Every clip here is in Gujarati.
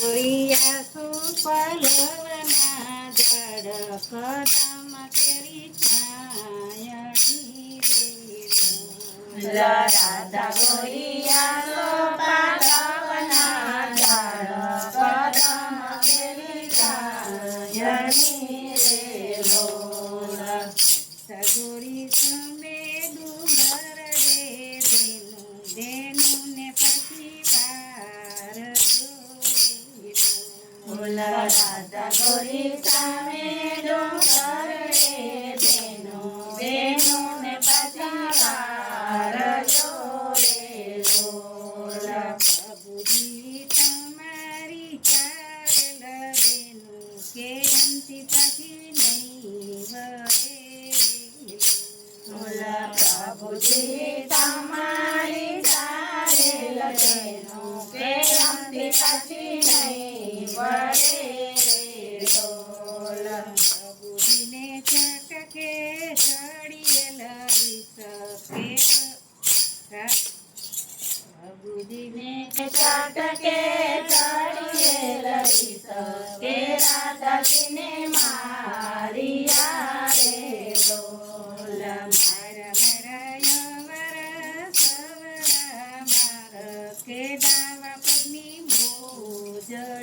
ગોરિયા સુપલવના જડ કદમ કેરી છાયણી રે રાધા ગોરિયા સુપલવના જડ કદમ કેરી છાયણી રે લોલ સગોરી તમે ડુંગર રે દેનું ને પછી વાર જોઈ રાધા ગોરી સામે ડુંગર રે બેનું ને પછી વાર જોરે લોલ પ્રભુજી તમારી ચાલ દેનું કે અંતિ પછી નહીં વળે પ્રભુજી તમારી ચારેલ બેનું કે અંતિ પછી નહીં વળે લોલ પ્રભુજીને ચટકે ચડીએલ શકે પ્રભુજીને ચાટકે ચડીએ લઈ શકે રાધાજીને મારિયા રે લોલ મારા સવરા માર કે દાવા પગની મોજડી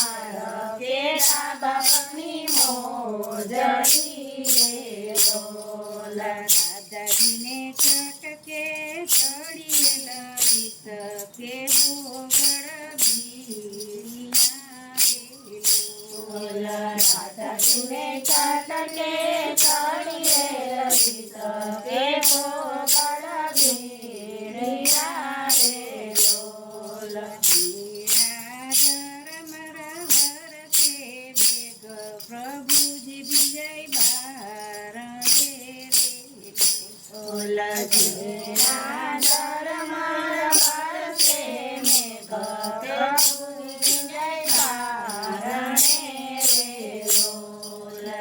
મારા કેરા બાપની મોજડી રે લોલ દાદાજીને ચટકે ચડીએલ શકે ભોગળ ભીડિયા રાધાજીને ચાટકે ચડીએ લઈ શકે ભોગળ ભીડિયા રે લોલ પ્રભુજી વિજય બારણે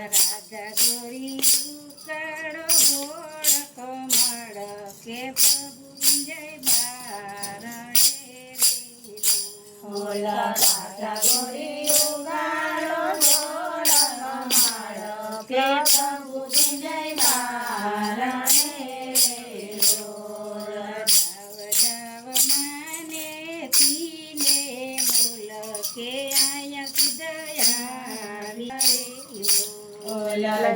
રાધા ગોરી ઉકળો ગોળ કમળ કે પ્રભુ વિજય બારણે રાધા ગોરી ઉગાડો જોડ કમાડ કે પ્રભુ વિજય બારણે રે લોલ જાવ જાવ માને પીને મૂલ કે આયા દયા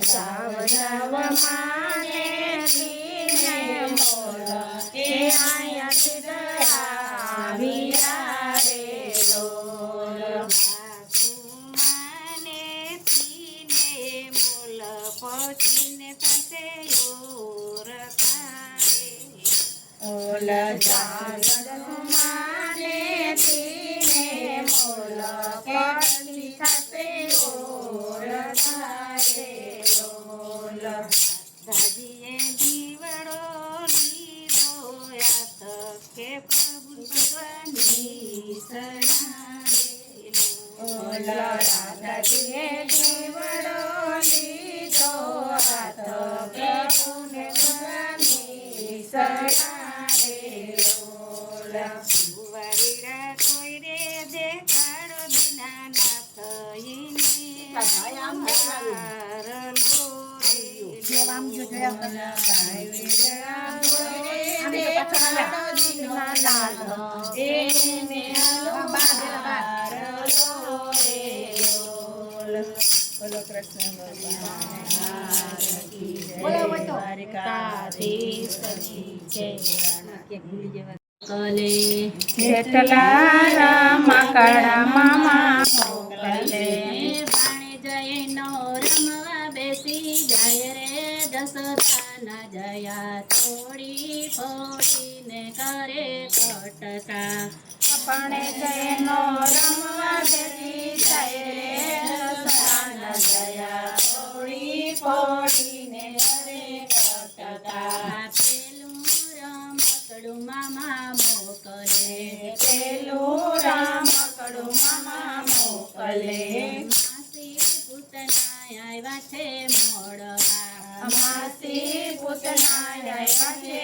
જાવ જાવ માને પીને મોલ કે આયા દયા વિયા રે લોલ માને પીને મૂલ પહોંચીને પાસે માને પીને મોલ પછી થશે ઓરખારે લોલ દાદીએ દીવડો લીધો યાત કે પ્રભુ ભગવાનની શરણારે રાધાજીએ દીવડો લીધો હાથ પ્રભુને ભગવાનની શરણારે લોલ કુંવરીડા કોઈ રે દેખાડો દીનાનાથ બોલો કૃષ્ણ ભગવાન જેટલા મકડા મામા મોકલે પાણી જઈને રમવા બેસી જાય રે દશરથના જયા થોડી ફોડીને કરે કટકા આપણે જયનો રમવા બેસી જાય રે દશરથના જયા થોડી ફોડીને કરે કટકા પેલું રમકડું મામા મોકલે પેલું રમકડું મામા મોકલે માસી પૂતના આવ્યા છે મળવા માસી પૂતના આવ્યા છે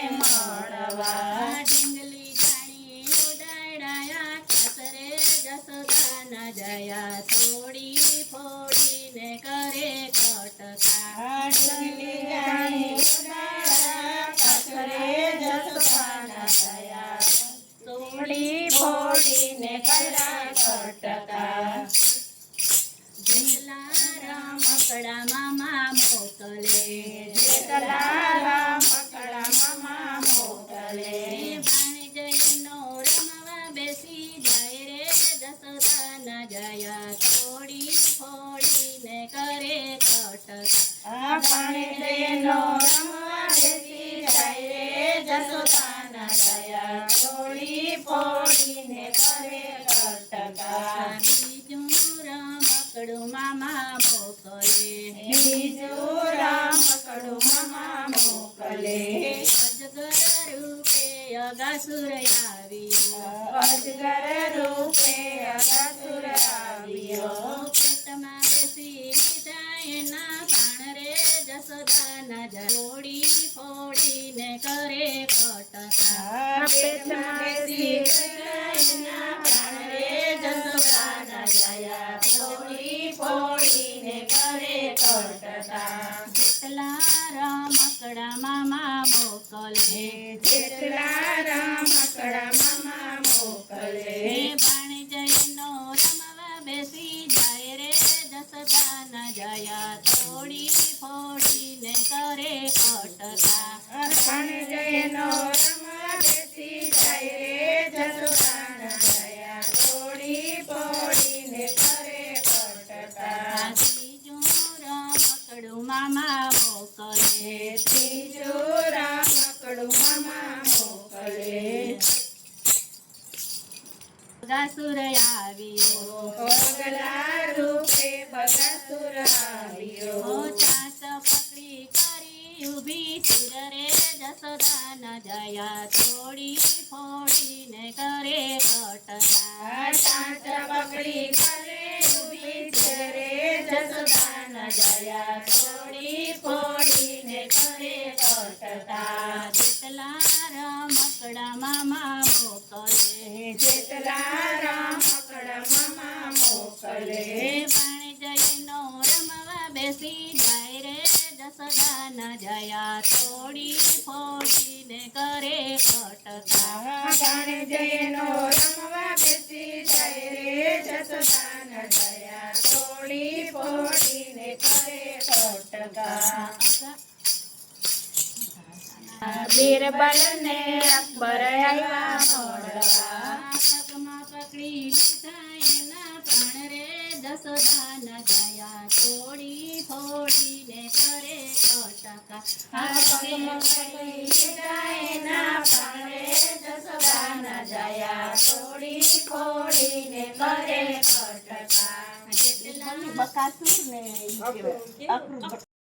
જયા થોડી ફોડીને કરે કટકા ઢગલીયાની ઉડાડા પાછરે જસોદાના ગયા થોડી ફોડીને કર્યા કટકા જેટલા રમકડા મામા મોકલે જેટલા રમકડા મામા મોકલે ભાણેજનો રમવા બેસી જાય રે જસોદાના જયા થોડી ફોડીને કરે કટકા ભાણેજનો રમવા બેસી જાય રે જસોદાના ગયા થોડી ફોડીને કરે કટકા બીજું રમકડું મામા મોકલે બીજું રમકડું મામા મોકલે અજગર રૂપે અગાસુર આવ્યો અજગર રૂપે અગાસુર આવ્યો પેટમાં બેસી લીધા એના પ્રાણ રે જસોદાના થોડી ફોડીને કરે કટકા પેટમાં બેસી એના પ્રાણ રે જસોદાના ગયા થોડી ફોડીને કરે કટકા જેટલા રમકડા મામા મોકલે જેટલા રમકડા મામા મોકલે ભાણેજનો રમવા બેસી જાય રે જસોદાના જયા થોડી ફોડીને કરે કટકા ભાણેજનો રમવા બેસી જાય રે જસોદાના ગયા થોડી ફોડીને કરે કટકા ત્રીજું રમકડું મામા મોકલે ત્રીજું રમકડું મામા મોકલે બગાસુર આવ્યો પગલા રૂપે બગાસુર આવ્યો ચાંચ પકડી કરી ઊભી તીર રે જસોદાના જયા થોડી ફોડીને કરે કટકા ચાંચ પકડી કરે ઊભી છે રે જસોદાના ગયા થોડી ફોડીને કરે કટકા જેટલા રમકડા મામા મોકલે જેટલા રમકડા મામા મોકલે ભાણેજનો રમવા બેસી જાય રે જસોદાના જયા થોડી ફોડીને કરે કટકા ભાણેજનો રમવા બેસી જાય રે જસોદાના ગયા થોડી ફોડીને કરે કટકા બીરબલ ને અકબર આવ્યા મળવા પગમાં પકડી લીધા એના પ્રાણ રે જસોદાના જયા થોડી ફોડીને કરે કટકા પગમાં પકડી લીધા એના પ્રાણ રે જસોદાના ગયા થોડી ફોડીને કરે કટકા જેટલા બકાસુર ને